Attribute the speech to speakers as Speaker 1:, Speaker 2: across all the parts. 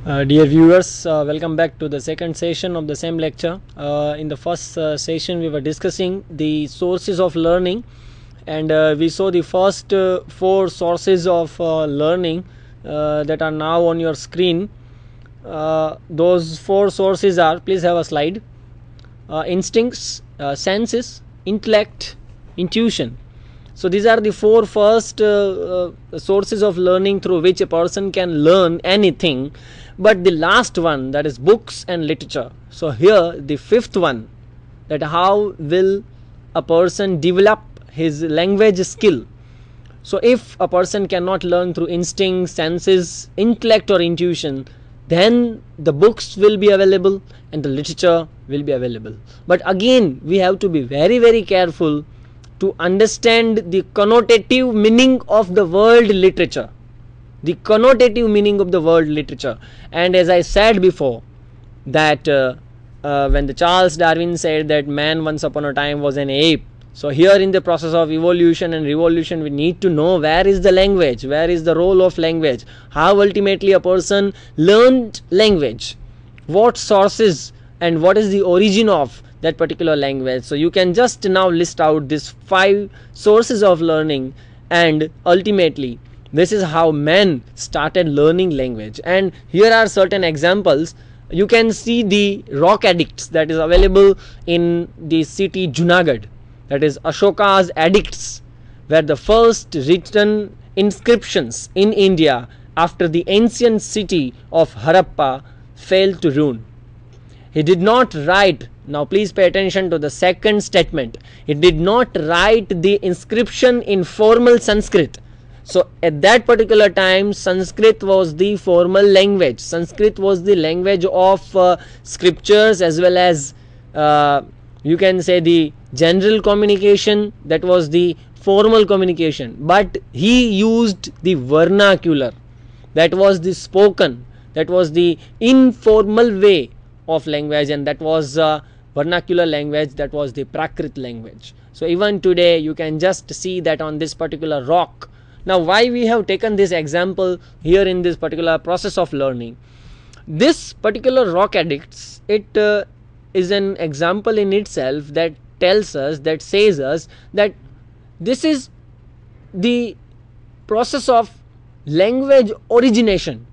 Speaker 1: Dear viewers, welcome back to the second session of the same lecture. In the first session we were discussing the sources of learning, and we saw the first four sources of learning that are now on your screen. Those four sources are, please have a slide: instincts, senses, intellect, intuition. So these are the four first sources of learning through which a person can learn anything. But the last one, that is books and literature. So here the fifth one, that how will a person develop his language skill. So if a person cannot learn through instinct, senses, intellect or intuition, then the books will be available and the literature will be available. But again we have to be very careful to understand the connotative meaning of the word literature. The connotative meaning of the word literature. And as I said before, that when the Charles Darwin said that man once upon a time was an ape, so here in the process of evolution and revolution we need to know where is the language, where is the role of language, how ultimately a person learned language, what sources and what is the origin of that particular language. So you can just now list out these 5 sources of learning, and ultimately this is how men started learning language. And here are certain examples. You can see the rock edicts that is available in the city Junagadh, that is Ashoka's edicts, where the first written inscriptions in India after the ancient city of Harappa fell to ruin. He did not write, now please pay attention to the second statement, he did not write the inscription in formal Sanskrit. So at that particular time Sanskrit was the formal language. Sanskrit was the language of scriptures, as well as you can say the general communication, that was the formal communication. But he used the vernacular, that was the spoken, that was the informal way of language, and that was vernacular language, that was the Prakrit language. So even today you can just see that on this particular rock. Now why we have taken this example here in this particular process of learning, this particular rock edicts, it is an example in itself that tells us, that says us that this is the process of language origination,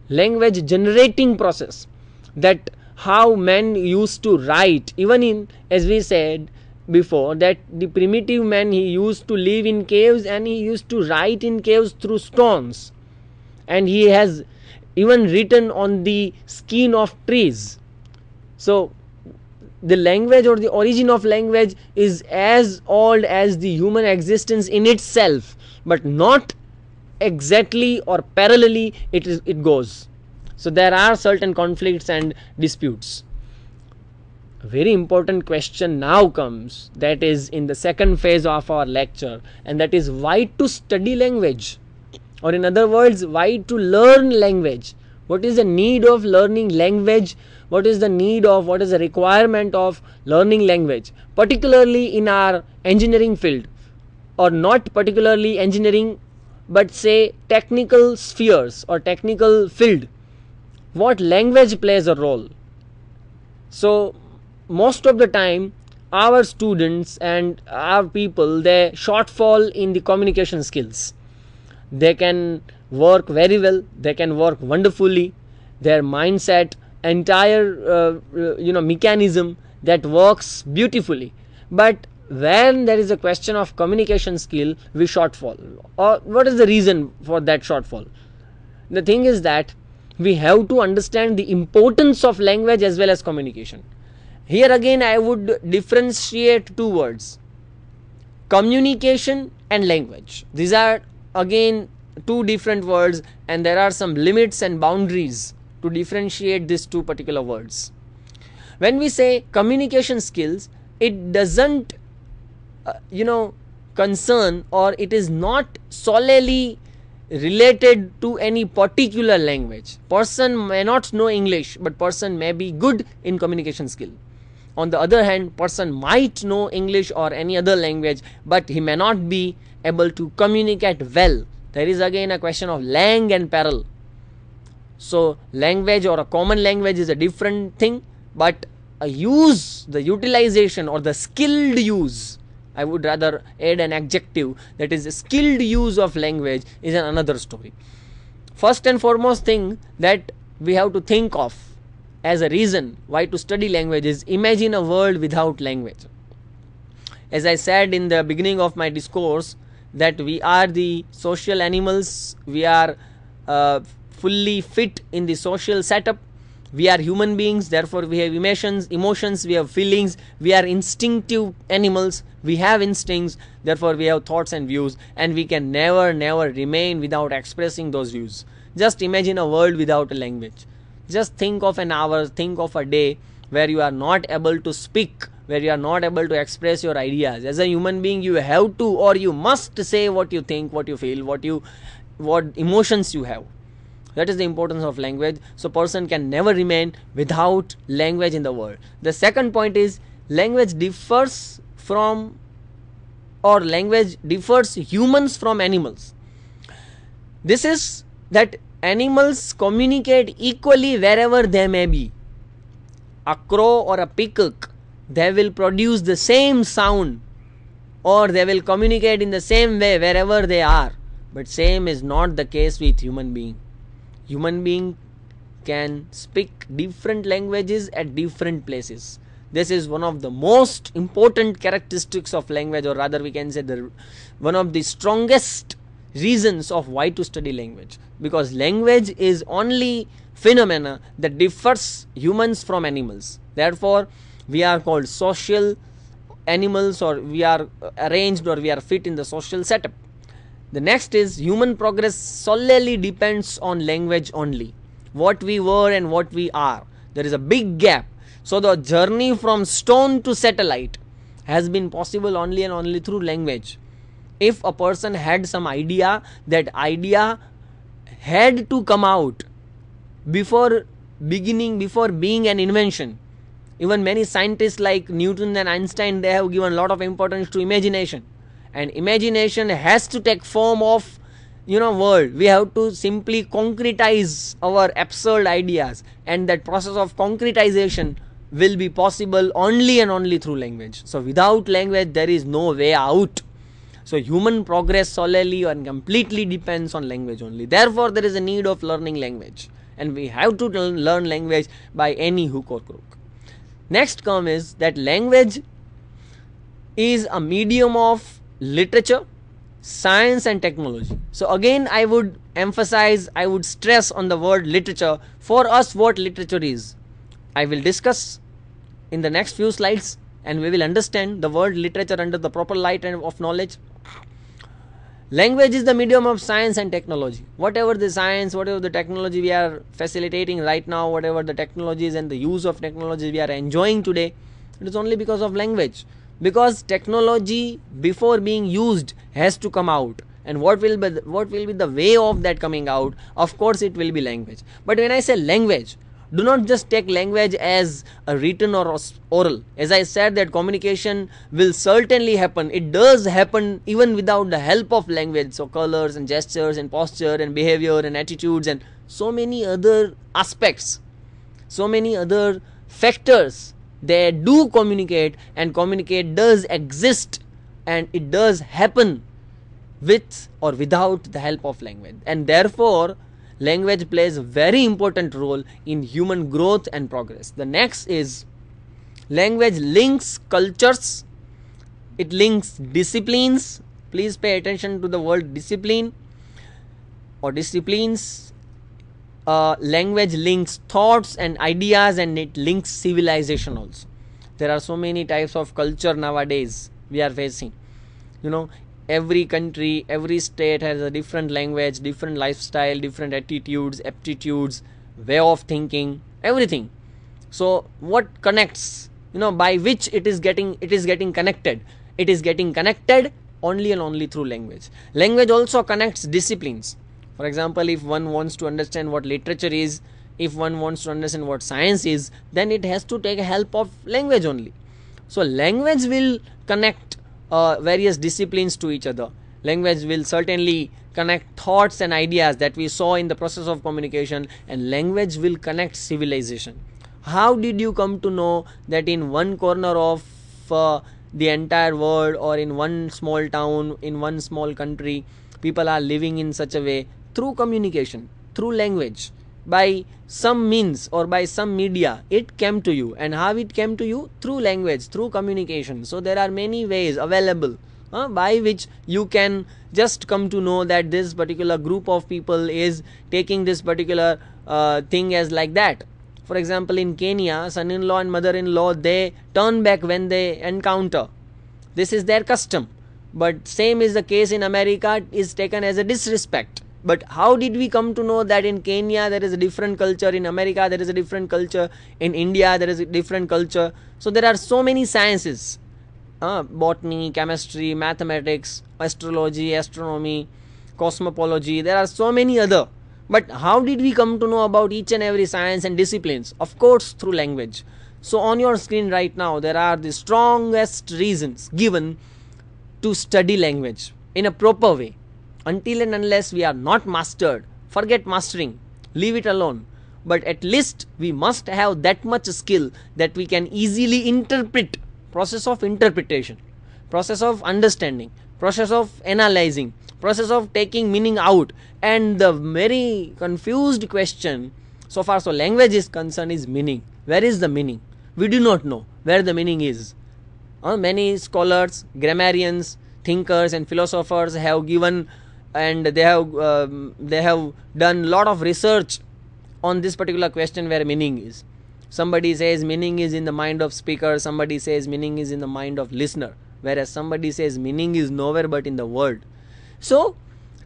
Speaker 1: language generating process, that how men used to write. Even in, as we said before, that the primitive man, he used to live in caves and he used to write in caves through stones, and he has even written on the skin of trees. So the language or the origin of language is as old as the human existence in itself, but not exactly or parallelly it goes. So there are certain conflicts and disputes. A very important question now comes, that is in the second phase of our lecture, and that is why to study language, or in other words, why to learn language. What is the need of learning language? What is the need of, what is the requirement of learning language, particularly in our engineering field, or not particularly engineering, but say technical spheres or technical field? What language plays a role? So most of the time our students and our people, they shortfall in the communication skills. They can work very well, they can work wonderfully, their mindset, entire mechanism, that works beautifully, but when there is a question of communication skill, we shortfall. Or what is the reason for that shortfall? The thing is that we have to understand the importance of language as well as communication. Here again I would differentiate 2 words: communication and language. These are again 2 different words, and there are some limits and boundaries to differentiate these 2 particular words. When we say communication skills, it doesn't concern, or it is not solely related to any particular language. Person may not know English, but person may be good in communication skill. On the other hand, person might know English or any other language, but he may not be able to communicate well. There is again a question of lang and parallel. So language or a common language is a different thing, but a use, the utilization or the skilled use, I would rather add an adjective, that is skilled use of language, is another story. First and foremost thing that we have to think of as a reason why to study language is imagine a world without language. As I said in the beginning of my discourse, that we are the social animals, we are fully fit in the social setup, we are human beings, therefore we have emotions, we have feelings, we are instinctive animals, we have instincts, therefore we have thoughts and views, and we can never remain without expressing those views. Just imagine a world without a language. Just think of an hour, think of a day where you are not able to speak, where you are not able to express your ideas. As a human being, you have to, or you must say what you think, what you feel, what emotions you have. That is the importance of language. So person can never remain without language in the world. The second point is language differs humans from animals. This is that animals communicate equally wherever they may be. A crow or a peacock, they will produce the same sound, or they will communicate in the same way wherever they are. But same is not the case with human being. Human being can speak different languages at different places. This is one of the most important characteristics of language, or rather we can say one of the strongest reasons of why to study language, because language is only phenomena that differs humans from animals. Therefore we are called social animals, or we are arranged, or we are fit in the social setup. The next is human progress solely depends on language only. What we were and what we are, there is a big gap. So the journey from stone to satellite has been possible only and only through language. If a person had some idea, that idea had to come out before being an invention. Even many scientists like Newton and Einstein, they have given a lot of importance to imagination. And imagination has to take form of world. We have to simply concretize our absurd ideas, and that process of concretization will be possible only and only through language. So without language there is no way out. So human progress solely and completely depends on language only. Therefore there is a need of learning language, and we have to learn language by any hook or crook. Next come is that language is a medium of literature, science and technology. So again I would stress on the word literature. For us, what literature is, I will discuss in the next few slides, and we will understand the word literature under the proper light of knowledge. Language is the medium of science and technology. Whatever the science, whatever the technology we are facilitating right now, whatever the technologies and the use of technology we are enjoying today, it is only because of language. Because technology before being used has to come out, and what will be the way of that coming out? Of course it will be language. But when I say language, do not just take language as a written or oral. As I said, that communication will certainly happen. It does happen even without the help of language. So colors and gestures and posture and behavior and attitudes and so many other aspects, so many other factors, they do communicate, and communicate does exist, and it does happen with or without the help of language. And therefore language plays a very important role in human growth and progress. The next is language links cultures, it links disciplines. Please pay attention to the word discipline or disciplines. Language links thoughts and ideas, and it links civilization also. There are so many types of culture nowadays we are facing. Every country, every state has a different language, different lifestyle, different attitudes, aptitudes, way of thinking, everything. So what connects, by which it is getting connected? It is getting connected only and only through language. Language also connects disciplines. For example, if one wants to understand what literature is, if one wants to understand what science is, then it has to take help of language only. So language will connect various disciplines to each other. Language will certainly connect thoughts and ideas that we saw in the process of communication, and language will connect civilization. How did you come to know that in one corner of the entire world, or in one small town, in one small country, people are living in such a way? Through communication, through language, by some means or by some media it came to you. And how it came to you? Through language, through communication. So there are many ways available by which you can just come to know that this particular group of people is taking this particular thing as like that. For example, in Kenya, son-in-law and mother-in-law, they turn back when they encounter. This is their custom. But same is the case in America, it is taken as a disrespect. But how did we come to know that in Kenya there is a different culture, in America there is a different culture, in India there is a different culture? So there are so many sciences, botany, chemistry, mathematics, astrology, astronomy, cosmology, there are so many other. But how did we come to know about each and every science and disciplines? Of course, through language. So on your screen right now, there are the strongest reasons given to study language in a proper way. Until and unless we are not mastered, forget mastering, leave it alone. But at least we must have that much skill that we can easily interpret, process of interpretation, process of understanding, process of analyzing, process of taking meaning out. And the very confused question, so far so language is concerned, is meaning. Where is the meaning? We do not know where the meaning is. Many scholars, grammarians, thinkers and philosophers have given, and they have done lot of research on this particular question where meaning is. Somebody says meaning is in the mind of speaker, somebody says meaning is in the mind of listener, whereas somebody says meaning is nowhere but in the world. So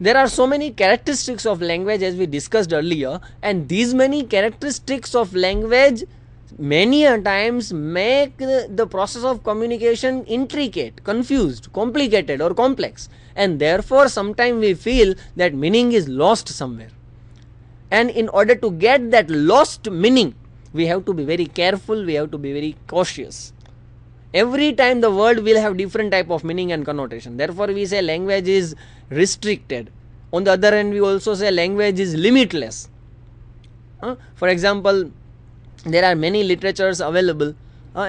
Speaker 1: there are so many characteristics of language, as we discussed earlier, and these many characteristics of language many a times make the process of communication intricate, confused, complicated or complex, and therefore sometimes we feel that meaning is lost somewhere. And in order to get that lost meaning, we have to be very careful, we have to be very cautious. Every time the word will have different type of meaning and connotation. Therefore we say language is restricted. On the other hand, we also say language is limitless. For example, there are many literatures available.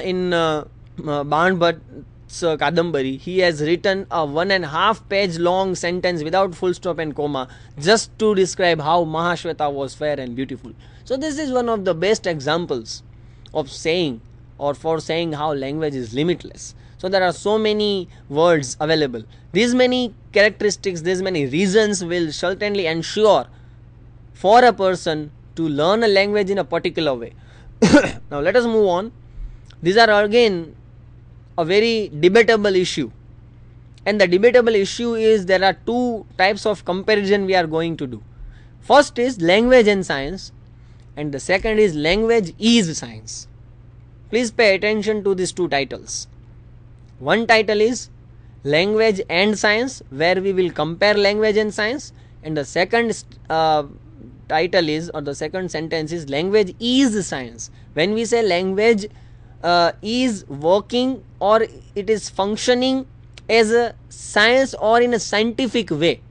Speaker 1: In Bhan Bhatt's Kadambari, he has written a 1.5 page long sentence without full stop and comma just to describe how Mahashweta was fair and beautiful. So this is one of the best examples of saying, or for saying how language is limitless. So there are so many words available. These many characteristics, these many reasons will certainly ensure for a person to learn a language in a particular way. Now let us move on. These are again a very debatable issue. And the debatable issue is there are two types of comparison we are going to do. First is language and science, and the second is language is science. Please pay attention to these two titles. One title is language and science, where we will compare language and science, and the second title is, or the second sentence is, language is science. When we say language is working or it is functioning as a science or in a scientific way.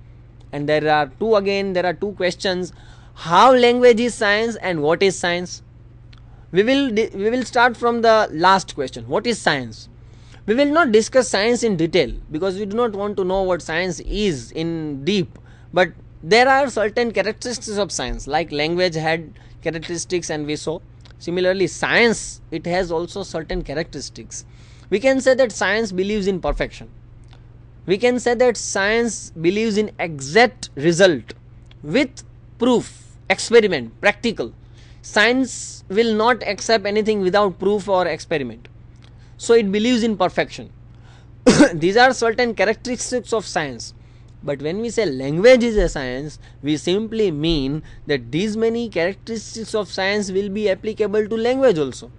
Speaker 1: And there are two questions: how language is science and what is science. We will start from the last question. What is science? We will not discuss science in detail because we do not want to know what science is in deep, but there are certain characteristics of science, like language had characteristics and we saw. Similarly, science, it has also certain characteristics. We can say that science believes in perfection. We can say that science believes in exact result with proof, experiment, practical. Science will not accept anything without proof or experiment. So it believes in perfection. These are certain characteristics of science. But when we say language is a science, we simply mean that these many characteristics of science will be applicable to language also.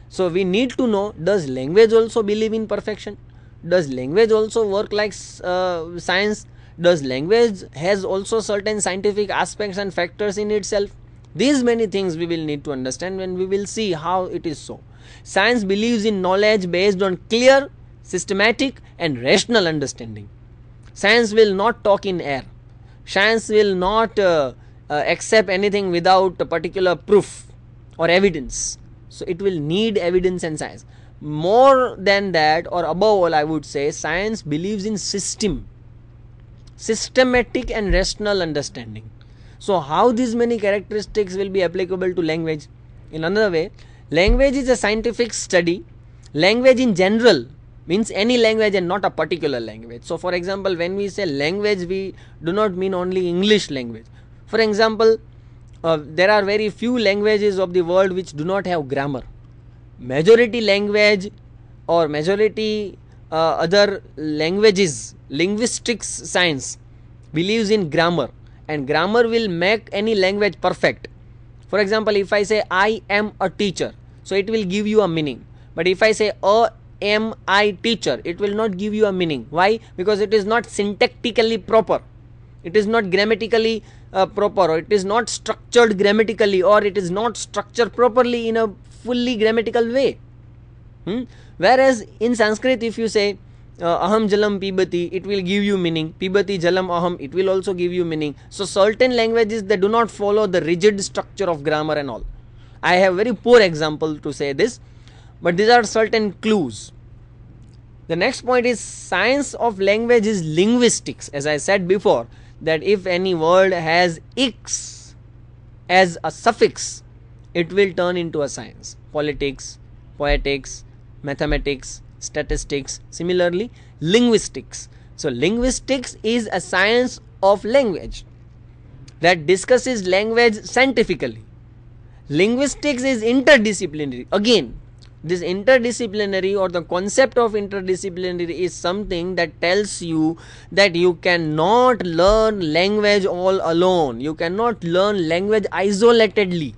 Speaker 1: So we need to know, does language also believe in perfection? Does language also work like science? Does language has also certain scientific aspects and factors in itself? These many things we will need to understand when we will see how it is so. Science believes in knowledge based on clear, systematic and rational understanding. Science will not talk in air. Science will not accept anything without a particular proof or evidence. So it will need evidence and science. More than that, or above all, I would say, science believes in systematic and rational understanding. So how these many characteristics will be applicable to language? In another way, language is a scientific study. Language in general means any language and not a particular language. So for example, when we say language, we do not mean only English language. For example, there are very few languages of the world which do not have grammar. Majority language or majority other languages, linguistics science believes in grammar, and grammar will make any language perfect. For example, if I say I am a teacher, so it will give you a meaning. But if I say am I teacher, it will not give you a meaning. Why? Because it is not syntactically proper. It is not grammatically proper, or it is not structured grammatically, or it is not structured properly in a fully grammatical way. Whereas in Sanskrit, if you say aham jalam pibati, it will give you meaning. Pibati jalam aham, it will also give you meaning. So certain languages, they do not follow the rigid structure of grammar and all. I have very poor example to say this, but these are certain clues. The next point is science of language is linguistics. As I said before, that if any word has ix as a suffix, it will turn into a science. Politics, poetics, mathematics, statistics, similarly linguistics. So linguistics is a science of language that discusses language scientifically. Linguistics is interdisciplinary. Again, this interdisciplinary, or the concept of interdisciplinary, is something that tells you that you cannot learn language all alone. You cannot learn language isolatedly.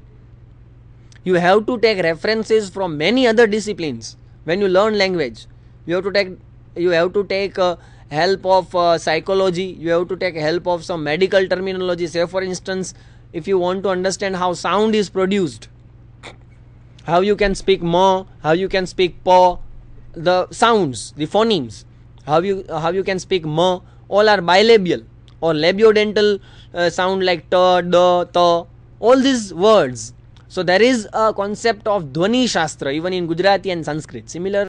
Speaker 1: You have to take references from many other disciplines. When you learn language, you have to take help of psychology. You have to take help of some medical terminology. Say for instance, if you want to understand how sound is produced, how you can speak ma, how you can speak pa, the sounds, the phonemes, how you can speak ma, all are bilabial or labiodental sound like ta, da, ta, all these words. So there is a concept of Dhvani Shastra even in Gujarati and Sanskrit. Similar